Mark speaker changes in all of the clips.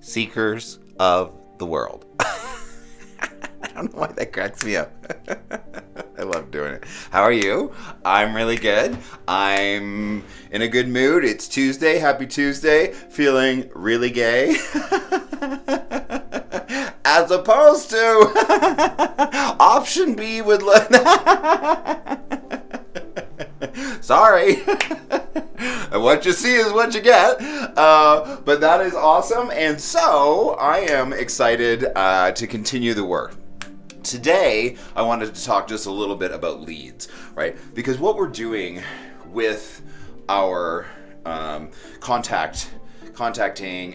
Speaker 1: seekers of the world. I don't know why that cracks me up. I love doing it. How are you? I'm really good. I'm in a good mood. It's Tuesday. Happy Tuesday. Feeling really gay. As opposed to option B would look... Sorry. What you see is what you get. But that is awesome. And so I am excited to continue the work. Today, I wanted to talk just a little bit about leads, right? Because what we're doing with our contacting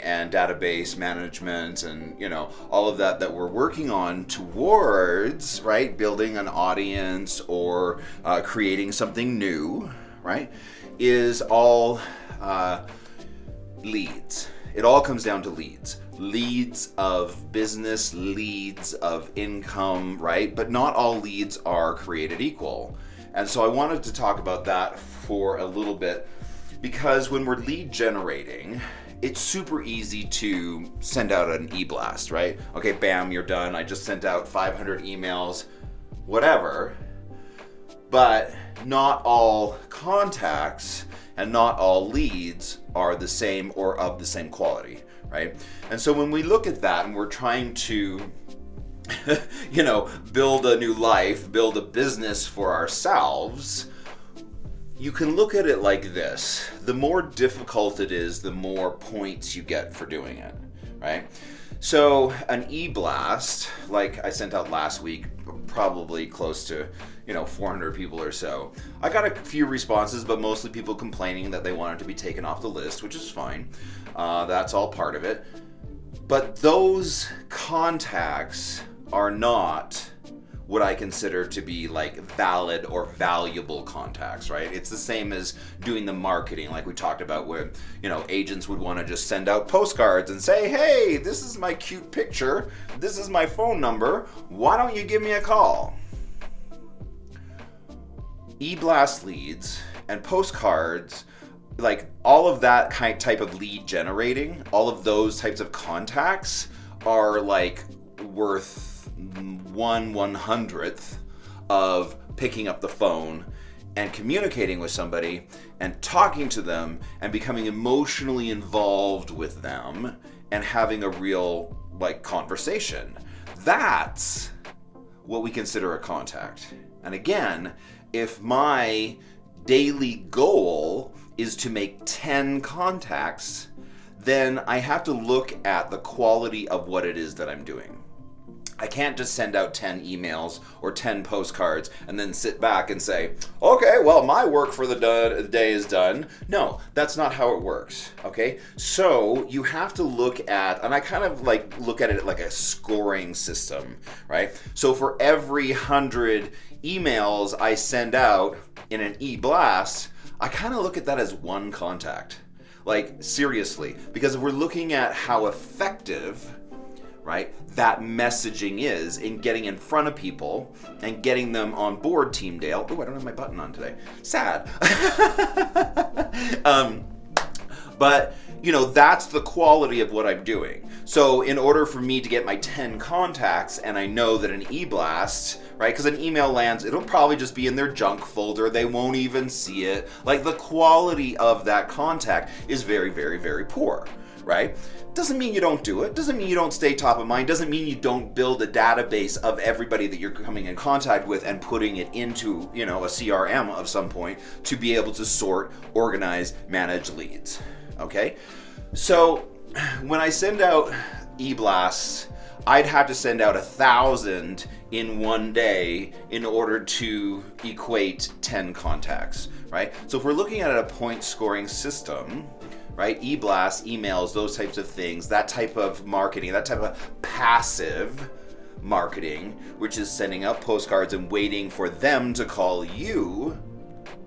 Speaker 1: and database management and, all of that we're working on towards, right, building an audience or creating something new, right, is all leads. It all comes down to leads. Leads of business, leads of income, right? But not all leads are created equal. And so I wanted to talk about that for a little bit because when we're lead generating, it's super easy to send out an e-blast, right? Okay, bam, you're done. I just sent out 500 emails, whatever. But not all contacts and not all leads are the same or of the same quality, right? And so when we look at that and we're trying to, build a new life, build a business for ourselves, you can look at it like this. The more difficult it is, the more points you get for doing it, right? So an e-blast, like I sent out last week, probably close to 400 people or so. I got a few responses, but mostly people complaining that they wanted to be taken off the list, which is fine. That's all part of it. But those contacts are not what I consider to be like valid or valuable contacts, right? It's the same as doing the marketing like we talked about where, agents would want to just send out postcards and say, hey, this is my cute picture. This is my phone number. Why don't you give me a call? E-blast leads and postcards, like all of that type of lead generating, all of those types of contacts are like worth 1/100th of picking up the phone and communicating with somebody and talking to them and becoming emotionally involved with them and having a real conversation. That's what we consider a contact. And again, if my daily goal is to make 10 contacts, then I have to look at the quality of what it is that I'm doing. I can't just send out 10 emails or 10 postcards and then sit back and say, okay, well, my work for the day is done. No, that's not how it works, okay? So you have to look at, and I kind of look at it like a scoring system, right? So for every 100 emails I send out in an e-blast, I kind of look at that as one contact. Seriously, because if we're looking at how effective, right, that messaging is in getting in front of people and getting them on board Team Dale. Oh, I don't have my button on today. Sad. But, that's the quality of what I'm doing. So in order for me to get my 10 contacts, and I know that an e-blast, right, because an email lands, it'll probably just be in their junk folder. They won't even see it. The quality of that contact is very, very, very poor, right? Doesn't mean you don't do it. Doesn't mean you don't stay top of mind. Doesn't mean you don't build a database of everybody that you're coming in contact with and putting it into, a CRM of some point to be able to sort, organize, manage leads. Okay? So when I send out e-blasts, I'd have to send out 1,000 in one day in order to equate 10 contacts, right? So if we're looking at a point scoring system, right, e-blasts, emails, those types of things, that type of marketing, that type of passive marketing, which is sending out postcards and waiting for them to call you,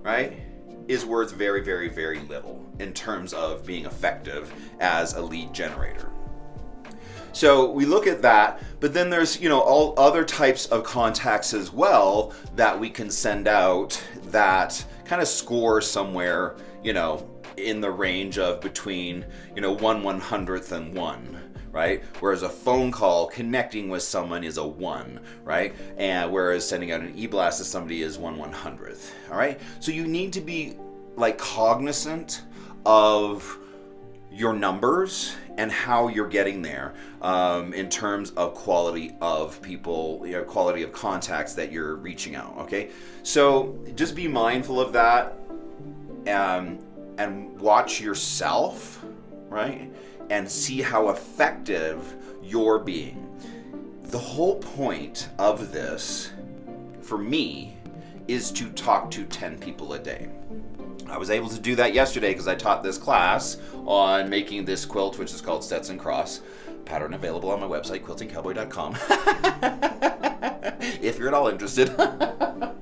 Speaker 1: right, is worth very, very, very little in terms of being effective as a lead generator. So we look at that, but then there's, all other types of contacts as well that we can send out that kind of score somewhere, in the range of between, 1/100th and 1, right? Whereas a phone call connecting with someone is a 1, right? And whereas sending out an e-blast to somebody is 1/100th, all right? So you need to be like cognizant of your numbers and how you're getting there in terms of quality of people, quality of contacts that you're reaching out, okay? So just be mindful of that and watch yourself, right? And see how effective you're being. The whole point of this, for me, is to talk to 10 people a day. I was able to do that yesterday because I taught this class on making this quilt, which is called Stetson Cross. Pattern available on my website, quiltingcowboy.com. If you're at all interested. But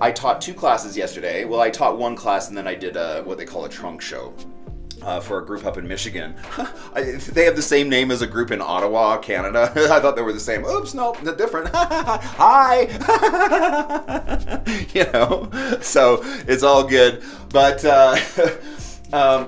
Speaker 1: I taught 2 classes yesterday. Well, I taught 1 class and then I did what they call a trunk show. For a group up in Michigan. They have the same name as a group in Ottawa, Canada. I thought they were the same. Oops, no, they're different. Hi! So it's all good. But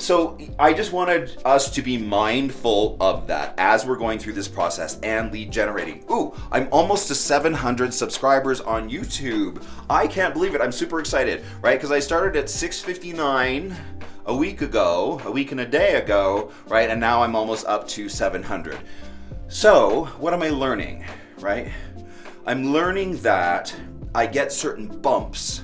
Speaker 1: so I just wanted us to be mindful of that as we're going through this process and lead generating. Ooh, I'm almost to 700 subscribers on YouTube. I can't believe it. I'm super excited, right? Because I started at 659 a week and a day ago, right? And now I'm almost up to 700. So what am I learning, right? I'm learning that I get certain bumps,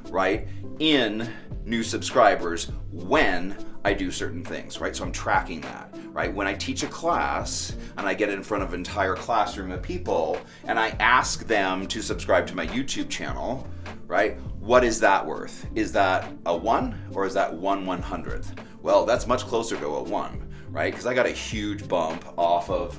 Speaker 1: right, in new subscribers when I do certain things, right? So I'm tracking that, right? When I teach a class and I get in front of an entire classroom of people and I ask them to subscribe to my YouTube channel, right? What is that worth? Is that a 1 or is that 1/100th? Well, that's much closer to a 1, right? Because I got a huge bump off of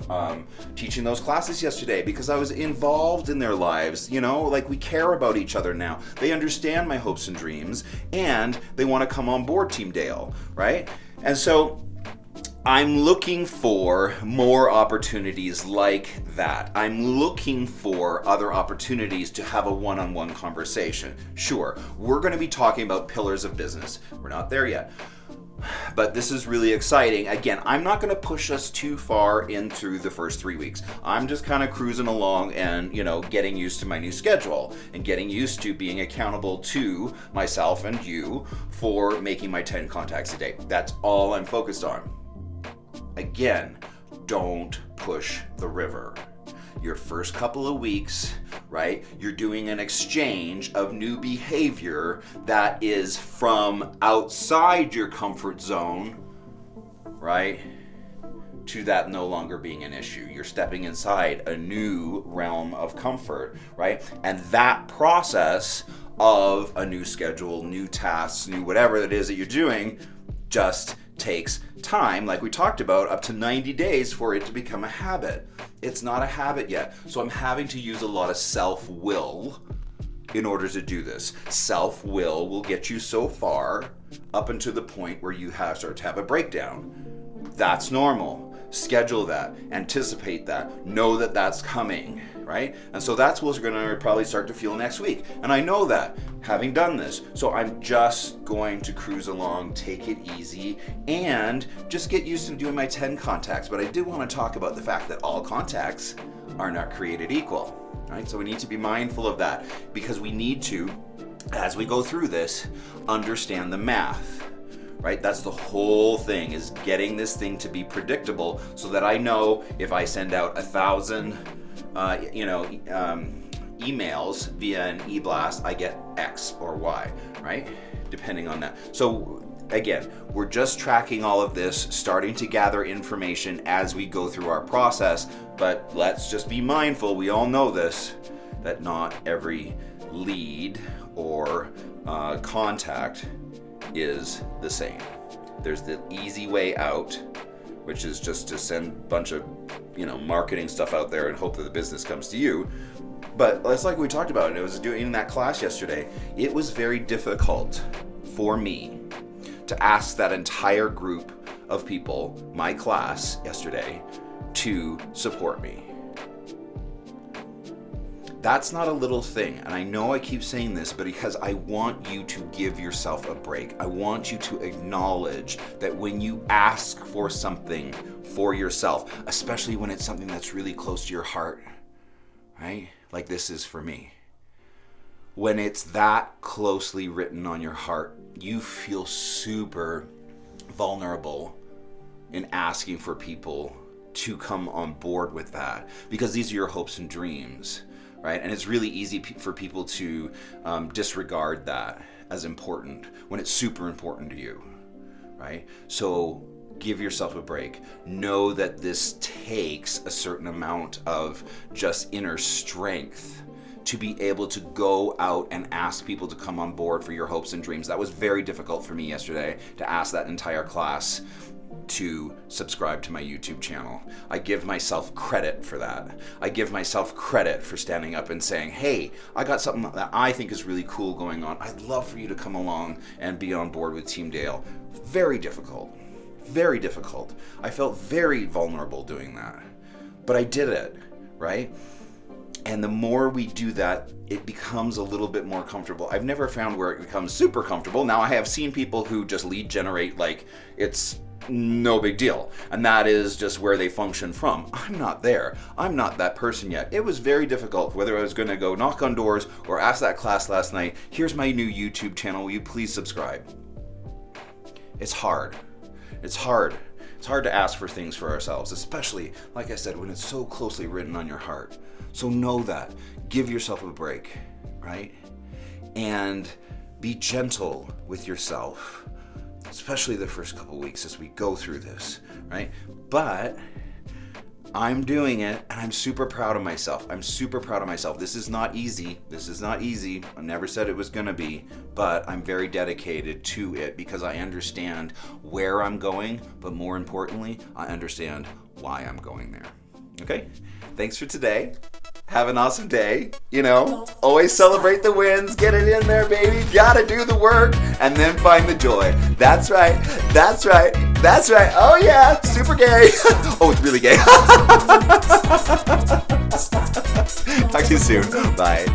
Speaker 1: teaching those classes yesterday because I was involved in their lives, like we care about each other now. They understand my hopes and dreams and they want to come on board Team Dale, right? And so I'm looking for more opportunities like that. I'm looking for other opportunities to have a one-on-one conversation. Sure, we're going to be talking about pillars of business. We're not there yet. But this is really exciting. Again, I'm not going to push us too far in through the first 3 weeks. I'm just kind of cruising along and, getting used to my new schedule and getting used to being accountable to myself and you for making my 10 contacts a day. That's all I'm focused on. Again, don't push the river. Your first couple of weeks, right, you're doing an exchange of new behavior that is from outside your comfort zone, right, to that no longer being an issue. You're stepping inside a new realm of comfort, right? And that process of a new schedule, new tasks, new whatever it is that you're doing just takes time, like we talked about, up to 90 days for it to become a habit. It's not a habit yet. So I'm having to use a lot of self-will in order to do this. Self-will will get you so far up until the point where you start to have a breakdown. That's normal. Schedule that, anticipate that, know that that's coming, right? And so that's what we're going to probably start to feel next week. And I know that, having done this. So I'm just going to cruise along, take it easy, and just get used to doing my 10 contacts. But I did want to talk about the fact that all contacts are not created equal, right? So we need to be mindful of that because we need to, as we go through this, understand the math. Right? That's the whole thing, is getting this thing to be predictable so that I know if I send out 1,000 emails via an e-blast, I get X or Y, right? Depending on that. So again, we're just tracking all of this, starting to gather information as we go through our process, but let's just be mindful, we all know this, that not every lead or contact is the same. There's the easy way out, which is just to send a bunch of, marketing stuff out there and hope that the business comes to you. But it's like we talked about, and it was doing that class yesterday. It was very difficult for me to ask that entire group of people, my class yesterday, to support me. That's not a little thing. And I know I keep saying this, but because I want you to give yourself a break. I want you to acknowledge that when you ask for something for yourself, especially when it's something that's really close to your heart, right? Like this is for me. When it's that closely written on your heart, you feel super vulnerable in asking for people to come on board with that, because these are your hopes and dreams, right? And it's really easy for people to disregard that as important when it's super important to you, right? So give yourself a break. Know that this takes a certain amount of just inner strength to be able to go out and ask people to come on board for your hopes and dreams. That was very difficult for me yesterday, to ask that entire class to subscribe to my YouTube channel. I give myself credit for that. I give myself credit for standing up and saying, hey, I got something that I think is really cool going on. I'd love for you to come along and be on board with Team Dale. Very difficult. Very difficult. I felt very vulnerable doing that. But I did it, right? And the more we do that, it becomes a little bit more comfortable. I've never found where it becomes super comfortable. Now, I have seen people who just lead generate like it's no big deal. And that is just where they function from. I'm not there. I'm not that person yet. It was very difficult whether I was going to go knock on doors or ask that class last night, here's my new YouTube channel, will you please subscribe? It's hard. It's hard. It's hard to ask for things for ourselves, especially, like I said, when it's so closely written on your heart. So know that. Give yourself a break, right? And be gentle with yourself, especially the first couple weeks as we go through this, right? But I'm doing it, and I'm super proud of myself. I'm super proud of myself. This is not easy. This is not easy. I never said it was going to be, but I'm very dedicated to it because I understand where I'm going, but more importantly, I understand why I'm going there. Okay? Thanks for today. Have an awesome day. You know, always celebrate the wins. Get it in there, baby. Gotta do the work and then find the joy. That's right. That's right. That's right. Oh, yeah. Super gay. Oh, it's really gay. Talk to you soon. Bye.